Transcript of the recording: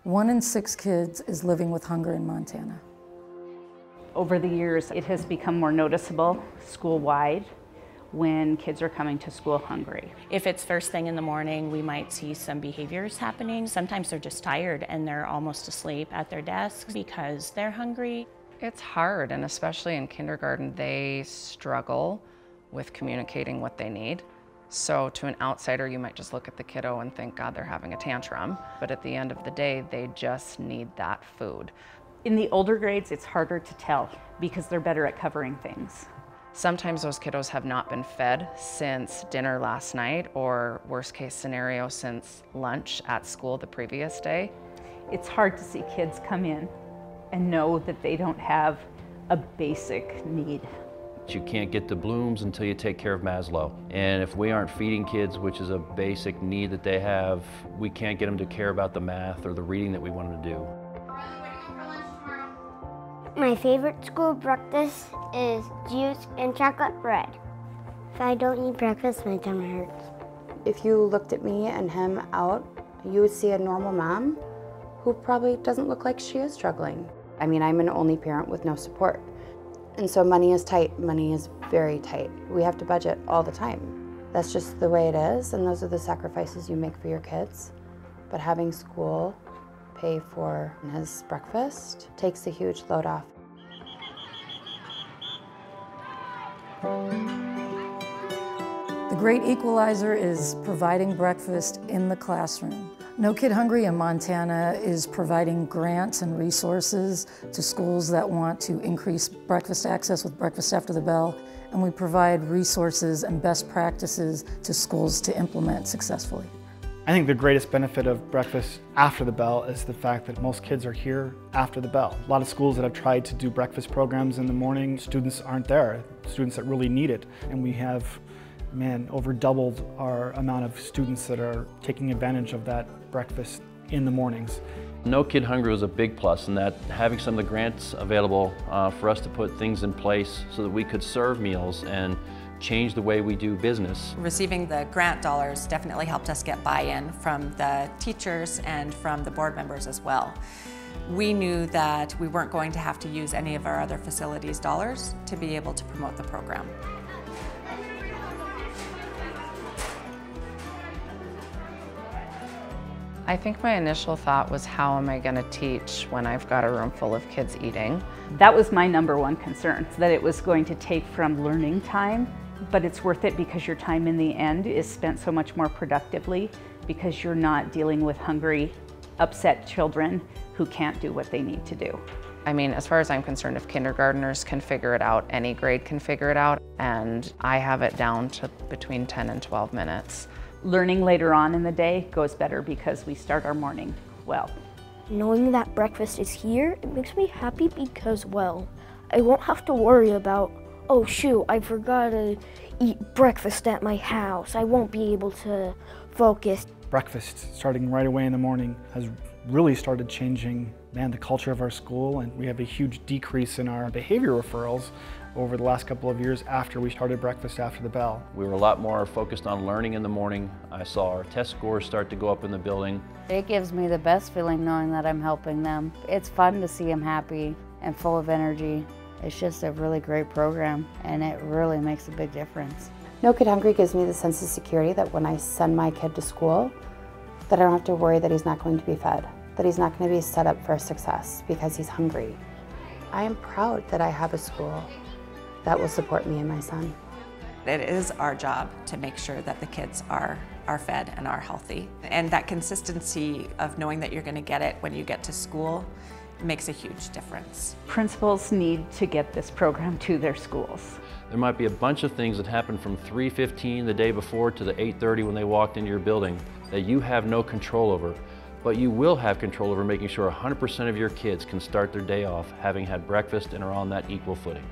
1 in 6 kids is living with hunger in Montana. Over the years, it has become more noticeable school-wide when kids are coming to school hungry. If it's first thing in the morning, we might see some behaviors happening. Sometimes they're just tired and they're almost asleep at their desks because they're hungry. It's hard, and especially in kindergarten, they struggle with communicating what they need. So to an outsider, you might just look at the kiddo and think, God, they're having a tantrum. But at the end of the day, they just need that food. In the older grades, it's harder to tell because they're better at covering things. Sometimes those kiddos have not been fed since dinner last night, or worst case scenario, since lunch at school the previous day. It's hard to see kids come in and know that they don't have a basic need. You can't get to Bloom's until you take care of Maslow. And if we aren't feeding kids, which is a basic need that they have, we can't get them to care about the math or the reading that we want them to do. My favorite school breakfast is juice and chocolate bread. If I don't eat breakfast, my tummy hurts. If you looked at me and him out, you would see a normal mom who probably doesn't look like she is struggling. I mean, I'm an only parent with no support. And so money is tight, money is very tight. We have to budget all the time. That's just the way it is, and those are the sacrifices you make for your kids. But having school pay for his breakfast takes a huge load off. The great equalizer is providing breakfast in the classroom. No Kid Hungry in Montana is providing grants and resources to schools that want to increase breakfast access with Breakfast After the Bell, and we provide resources and best practices to schools to implement successfully. I think the greatest benefit of Breakfast After the Bell is the fact that most kids are here after the bell. A lot of schools that have tried to do breakfast programs in the morning, students aren't there, students that really need it, and we have over doubled our amount of students that are taking advantage of that breakfast in the mornings. No Kid Hungry was a big plus in that having some of the grants available for us to put things in place so that we could serve meals and change the way we do business. Receiving the grant dollars definitely helped us get buy-in from the teachers and from the board members as well. We knew that we weren't going to have to use any of our other facilities' dollars to be able to promote the program. I think my initial thought was, how am I going to teach when I've got a room full of kids eating? That was my #1 concern, that it was going to take from learning time, but it's worth it because your time in the end is spent so much more productively because you're not dealing with hungry, upset children who can't do what they need to do. I mean, as far as I'm concerned, if kindergartners can figure it out, any grade can figure it out, and I have it down to between 10 and 12 minutes. Learning later on in the day goes better because we start our morning well. Knowing that breakfast is here, it makes me happy because, well, I won't have to worry about, oh shoot, I forgot to eat breakfast at my house. I won't be able to focus. Breakfast, starting right away in the morning, has really started changing, the culture of our school, and we have a huge decrease in our behavior referrals over the last couple of years after we started Breakfast After the Bell. We were a lot more focused on learning in the morning. I saw our test scores start to go up in the building. It gives me the best feeling knowing that I'm helping them. It's fun to see them happy and full of energy. It's just a really great program, and it really makes a big difference. No Kid Hungry gives me the sense of security that when I send my kid to school, that I don't have to worry that he's not going to be fed, that he's not going to be set up for success because he's hungry. I am proud that I have a school that will support me and my son. It is our job to make sure that the kids are fed and are healthy. And that consistency of knowing that you're going to get it when you get to school makes a huge difference. Principals need to get this program to their schools. There might be a bunch of things that happen from 3:15 the day before to the 8:30 when they walked into your building that you have no control over. But you will have control over making sure 100% of your kids can start their day off having had breakfast and are on that equal footing.